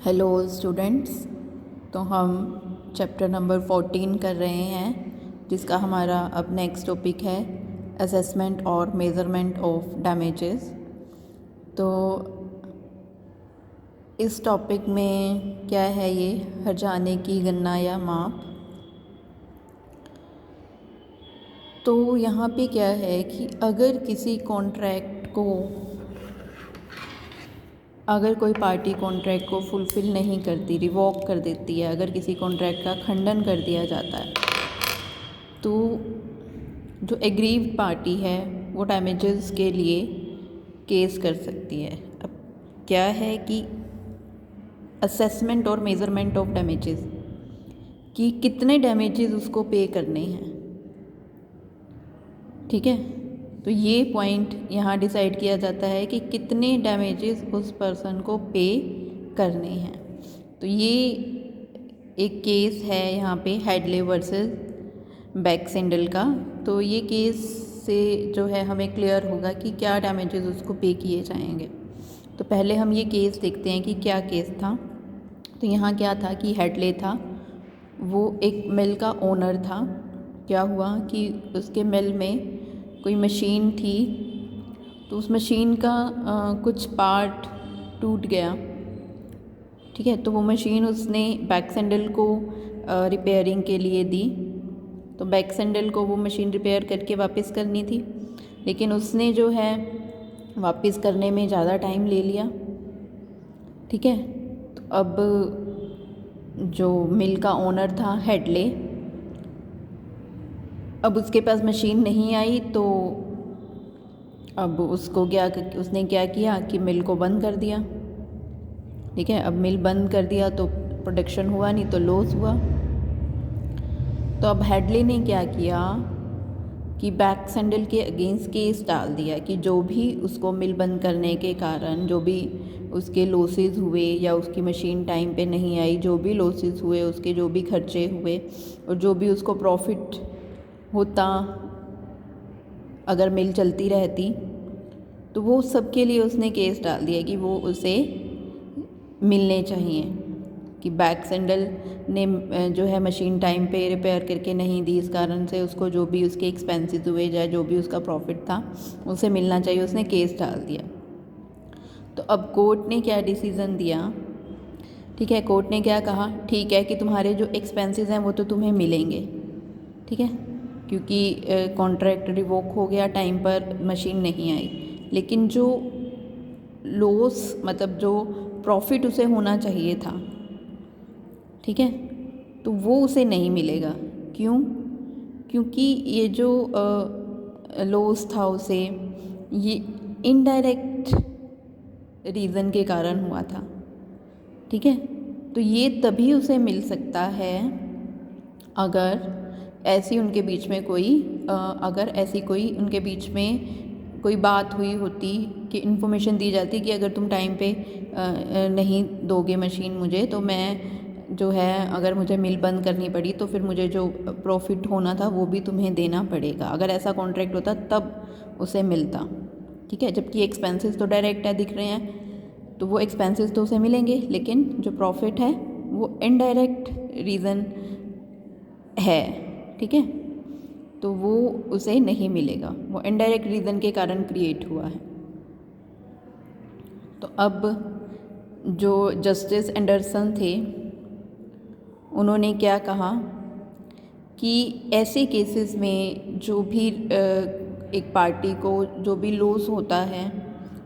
Hello students. तो हम chapter number 14 कर रहे हैं, जिसका हमारा अब नेक्स्ट टॉपिक है असेसमेंट और मेज़रमेंट ऑफ डैमेजेस। तो इस टॉपिक में क्या है, ये हर्जाने की गणना या माप। तो यहाँ पे क्या है कि अगर कोई पार्टी कॉन्ट्रैक्ट को फुलफ़िल नहीं करती, रिवॉक कर देती है, अगर किसी कॉन्ट्रैक्ट का खंडन कर दिया जाता है, तो जो एग्रीव्ड पार्टी है वो डैमेजेस के लिए केस कर सकती है। अब क्या है कि असेसमेंट और मेज़रमेंट ऑफ डैमेजेस, कि कितने डैमेजेस उसको पे करने हैं। ठीक है, तो ये पॉइंट यहाँ डिसाइड किया जाता है कि कितने डैमेजेस उस पर्सन को पे करने हैं। तो ये एक केस है यहाँ पे हेडले वर्सेस बैक्सेंडल का। तो ये केस से जो है हमें क्लियर होगा कि क्या डैमेजेस उसको पे किए जाएंगे। तो पहले हम ये केस देखते हैं कि क्या केस था। तो यहाँ क्या था कि हेडले था, वो एक मिल का ओनर था। क्या हुआ कि उसके मिल में कोई मशीन थी, तो उस मशीन का कुछ पार्ट टूट गया। ठीक है, तो वो मशीन उसने बैक्सेंडल को रिपेयरिंग के लिए दी। तो बैक्सेंडल को वो मशीन रिपेयर करके वापस करनी थी, लेकिन उसने जो है वापस करने में ज़्यादा टाइम ले लिया। ठीक है, तो अब जो मिल का ओनर था हेडले, अब उसके पास मशीन नहीं आई, तो अब उसने क्या किया कि मिल को बंद कर दिया। ठीक है, अब मिल बंद कर दिया तो प्रोडक्शन हुआ नहीं, तो लॉस हुआ। तो अब हेडले ने क्या किया कि बैक्सेंडल के अगेंस्ट केस डाल दिया कि जो भी उसको मिल बंद करने के कारण जो भी उसके लॉसेस हुए या उसकी मशीन टाइम पे नहीं आई, जो भी लॉसेस हुए, उसके जो भी खर्चे हुए और जो भी उसको प्रॉफिट होता अगर मिल चलती रहती, तो वो सब के लिए उसने केस डाल दिया कि वो उसे मिलने चाहिए। कि बैक्सेंडल ने जो है मशीन टाइम पे रिपेयर करके नहीं दी, इस कारण से उसको जो भी उसके एक्सपेंसेस हुए या जो भी उसका प्रॉफिट था उसे मिलना चाहिए, उसने केस डाल दिया। तो अब कोर्ट ने क्या डिसीज़न दिया। ठीक है, कोर्ट ने क्या कहा, ठीक है कि तुम्हारे जो एक्सपेंसेस हैं वो तो तुम्हें मिलेंगे। ठीक है, क्योंकि कॉन्ट्रैक्ट रिवोक हो गया, टाइम पर मशीन नहीं आई, लेकिन जो लॉस मतलब जो प्रॉफिट उसे होना चाहिए था, ठीक है, तो वो उसे नहीं मिलेगा। क्यों? क्योंकि ये जो लॉस था उसे ये इनडायरेक्ट रीज़न के कारण हुआ था। ठीक है, तो ये तभी उसे मिल सकता है अगर ऐसी उनके बीच में कोई बात हुई होती कि इन्फॉर्मेशन दी जाती कि अगर तुम टाइम पे नहीं दोगे मशीन मुझे, तो मैं जो है अगर मुझे मिल बंद करनी पड़ी तो फिर मुझे जो प्रॉफिट होना था वो भी तुम्हें देना पड़ेगा। अगर ऐसा कॉन्ट्रैक्ट होता तब उसे मिलता। ठीक है, जबकि एक्सपेंसेस तो डायरेक्ट है, दिख रहे हैं, तो वो एक्सपेंसेस तो उसे मिलेंगे, लेकिन जो प्रॉफिट है वो इनडायरेक्ट रीज़न है। ठीक है, तो वो उसे नहीं मिलेगा, वो इनडायरेक्ट रीज़न के कारण क्रिएट हुआ है। तो अब जो जस्टिस एंडरसन थे, उन्होंने क्या कहा कि ऐसे केसेस में जो भी एक पार्टी को जो भी लॉस होता है,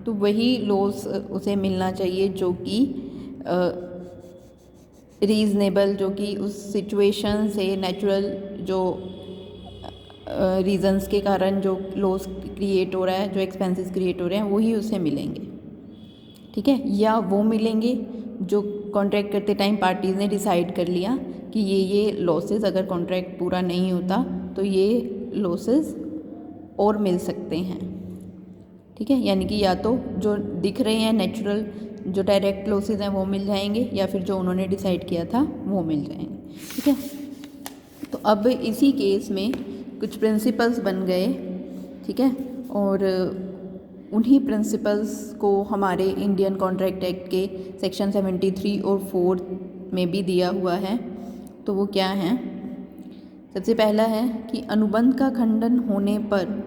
तो वही लॉस उसे मिलना चाहिए जो कि रीज़नेबल, जो कि उस सिचुएशन से नेचुरल जो रीज़न्स के कारण जो लॉस क्रिएट हो रहा है, जो एक्सपेंसेस क्रिएट हो रहे हैं, वही उसे मिलेंगे। ठीक है, या वो मिलेंगे जो कॉन्ट्रैक्ट करते टाइम पार्टीज़ ने डिसाइड कर लिया कि ये लॉसेस, अगर कॉन्ट्रैक्ट पूरा नहीं होता तो ये लॉसेस और मिल सकते हैं। ठीक है, यानी कि या तो जो दिख रहे हैं नेचुरल जो डायरेक्ट लॉसेस हैं वो मिल जाएंगे, या फिर जो उन्होंने डिसाइड किया था वो मिल जाएंगे। ठीक है, तो अब इसी केस में कुछ प्रिंसिपल्स बन गए। ठीक है, और उन्हीं प्रिंसिपल्स को हमारे इंडियन कॉन्ट्रैक्ट एक्ट के सेक्शन 73 और 4 में भी दिया हुआ है। तो वो क्या है? सबसे पहला है कि अनुबंध का खंडन होने पर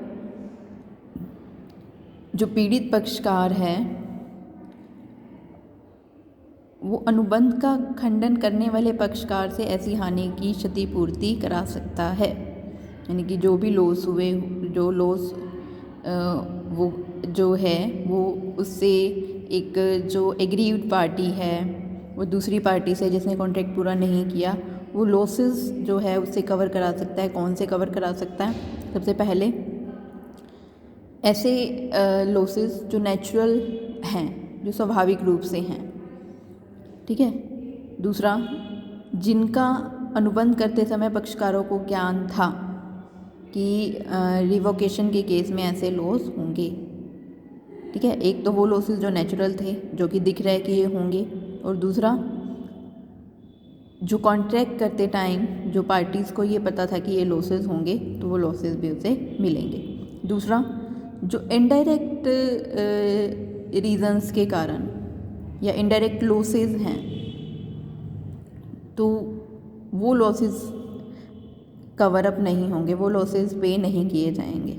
जो पीड़ित पक्षकार है वो अनुबंध का खंडन करने वाले पक्षकार से ऐसी हानि की क्षतिपूर्ति करा सकता है। यानी कि जो भी लॉस हुए, जो लॉस वो जो है वो उससे एक जो एग्रीव्ड पार्टी है वो दूसरी पार्टी से जिसने कॉन्ट्रैक्ट पूरा नहीं किया वो लॉसेस जो है उससे कवर करा सकता है। कौन से कवर करा सकता है? सबसे पहले ऐसे लॉसेस जो नेचुरल हैं, जो स्वाभाविक रूप से हैं, ठीक है। दूसरा, जिनका अनुबंध करते समय पक्षकारों को ज्ञान था कि रिवोकेशन के केस में ऐसे लॉस होंगे, ठीक है। एक तो वो लॉसेस जो नेचुरल थे, जो कि दिख रहा है कि ये होंगे, और दूसरा जो कॉन्ट्रैक्ट करते टाइम जो पार्टीज़ को ये पता था कि ये लॉसेस होंगे तो वो लॉसेस भी उसे मिलेंगे। दूसरा, जो इनडायरेक्ट रीजंस के कारण या इनडायरेक्ट लॉसेस हैं तो वो लॉसेस कवर अप नहीं होंगे, वो लॉसेस पे नहीं किए जाएंगे,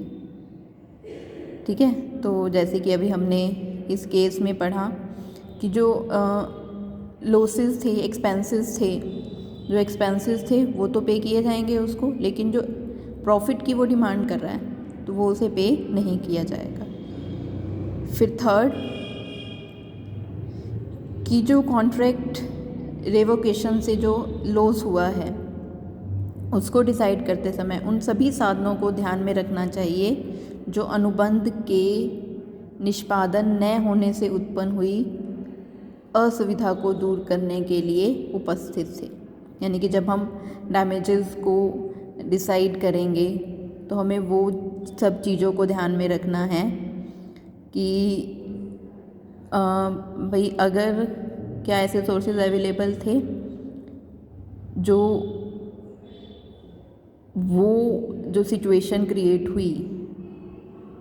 ठीक है। तो जैसे कि अभी हमने इस केस में पढ़ा कि जो लॉसेस थे, एक्सपेंसेस थे, जो एक्सपेंसेस थे वो तो पे किए जाएंगे उसको, लेकिन जो प्रॉफिट की वो डिमांड कर रहा है तो वो उसे पे नहीं किया जाएगा। फिर थर्ड, कि जो कॉन्ट्रैक्ट रेवोकेशन से जो लॉस हुआ है उसको डिसाइड करते समय उन सभी साधनों को ध्यान में रखना चाहिए जो अनुबंध के निष्पादन न होने से उत्पन्न हुई असुविधा को दूर करने के लिए उपस्थित थे। यानी कि जब हम डैमेजेस को डिसाइड करेंगे तो हमें वो सब चीज़ों को ध्यान में रखना है कि भाई अगर क्या ऐसे सोर्सेज अवेलेबल थे जो वो जो सिचुएशन क्रिएट हुई,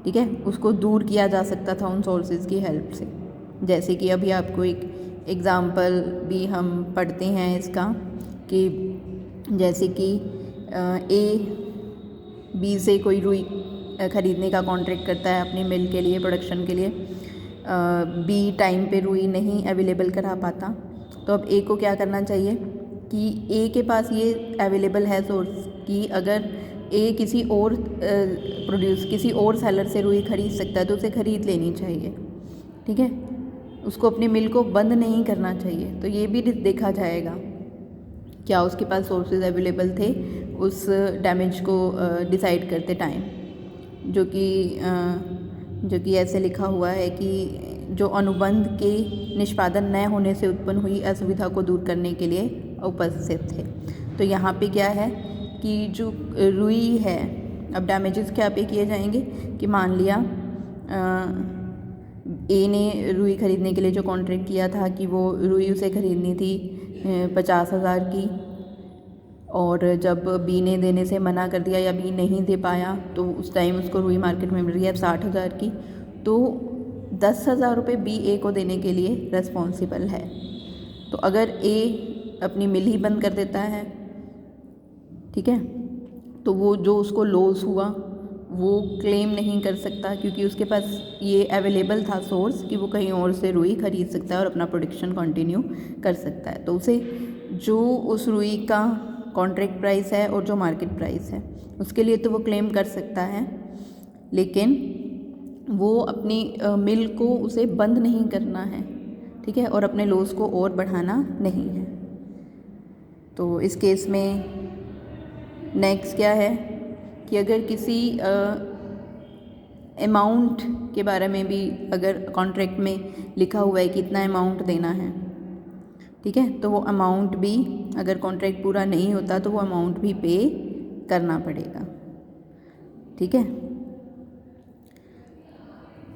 ठीक है, उसको दूर किया जा सकता था उन सोर्सेज की हेल्प से। जैसे कि अभी आपको एक एग्ज़ाम्पल भी हम पढ़ते हैं इसका कि जैसे कि ए बी से कोई रुई ख़रीदने का कॉन्ट्रैक्ट करता है अपनी मिल के लिए, प्रोडक्शन के लिए। बी टाइम पे रुई नहीं अवेलेबल करा पाता, तो अब ए को क्या करना चाहिए कि ए के पास ये अवेलेबल है सोर्स कि अगर ए किसी और किसी और सेलर से रुई ख़रीद सकता है तो उसे ख़रीद लेनी चाहिए, ठीक है। उसको अपनी मिल को बंद नहीं करना चाहिए। तो ये भी देखा जाएगा क्या उसके पास सोर्सेज अवेलेबल थे उस डैमेज को डिसाइड करते टाइम, जो कि ऐसे लिखा हुआ है कि जो अनुबंध के निष्पादन न होने से उत्पन्न हुई असुविधा को दूर करने के लिए उपस्थित थे। तो यहाँ पे क्या है कि जो रुई है, अब डैमेजेस क्या पे किए जाएंगे कि मान लिया ए ने रुई ख़रीदने के लिए जो कॉन्ट्रैक्ट किया था कि वो रुई उसे ख़रीदनी थी 50,000 की, और जब बी ने देने से मना कर दिया या बी नहीं दे पाया तो उस टाइम उसको रुई मार्केट में मिल रही है 60,000 की, तो 10,000 रुपये बी ए को देने के लिए रेस्पॉन्सिबल है। तो अगर ए अपनी मिल ही बंद कर देता है, ठीक है, तो वो जो उसको लॉस हुआ वो क्लेम नहीं कर सकता क्योंकि उसके पास ये अवेलेबल था सोर्स कि वो कहीं और से रुई ख़रीद सकता है और अपना प्रोडक्शन कंटिन्यू कर सकता है। तो उसे जो उस रुई का कॉन्ट्रैक्ट प्राइस है और जो मार्केट प्राइस है उसके लिए तो वो क्लेम कर सकता है, लेकिन वो अपनी मिल को उसे बंद नहीं करना है, ठीक है, और अपने लॉस को और बढ़ाना नहीं है। तो इस केस में नेक्स्ट क्या है कि अगर किसी अमाउंट के बारे में भी अगर कॉन्ट्रैक्ट में लिखा हुआ है कि इतना अमाउंट देना है, ठीक है, तो वो अमाउंट भी अगर कॉन्ट्रैक्ट पूरा नहीं होता तो वो अमाउंट भी पे करना पड़ेगा, ठीक है।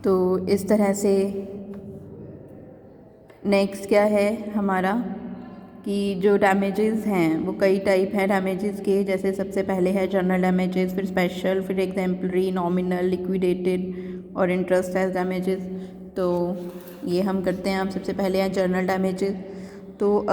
तो इस तरह से नेक्स्ट क्या है हमारा कि जो डैमेजेस हैं वो कई टाइप हैं डैमेजेस के। जैसे सबसे पहले है जनरल डैमेजेस, फिर स्पेशल, फिर एग्जाम्पलरी, नॉमिनल, लिक्विडेटेड और इंटरेस्ट एज डैमेजेस। तो ये हम करते हैं। अब सबसे पहले हैं जर्नल डैमेजेस। तो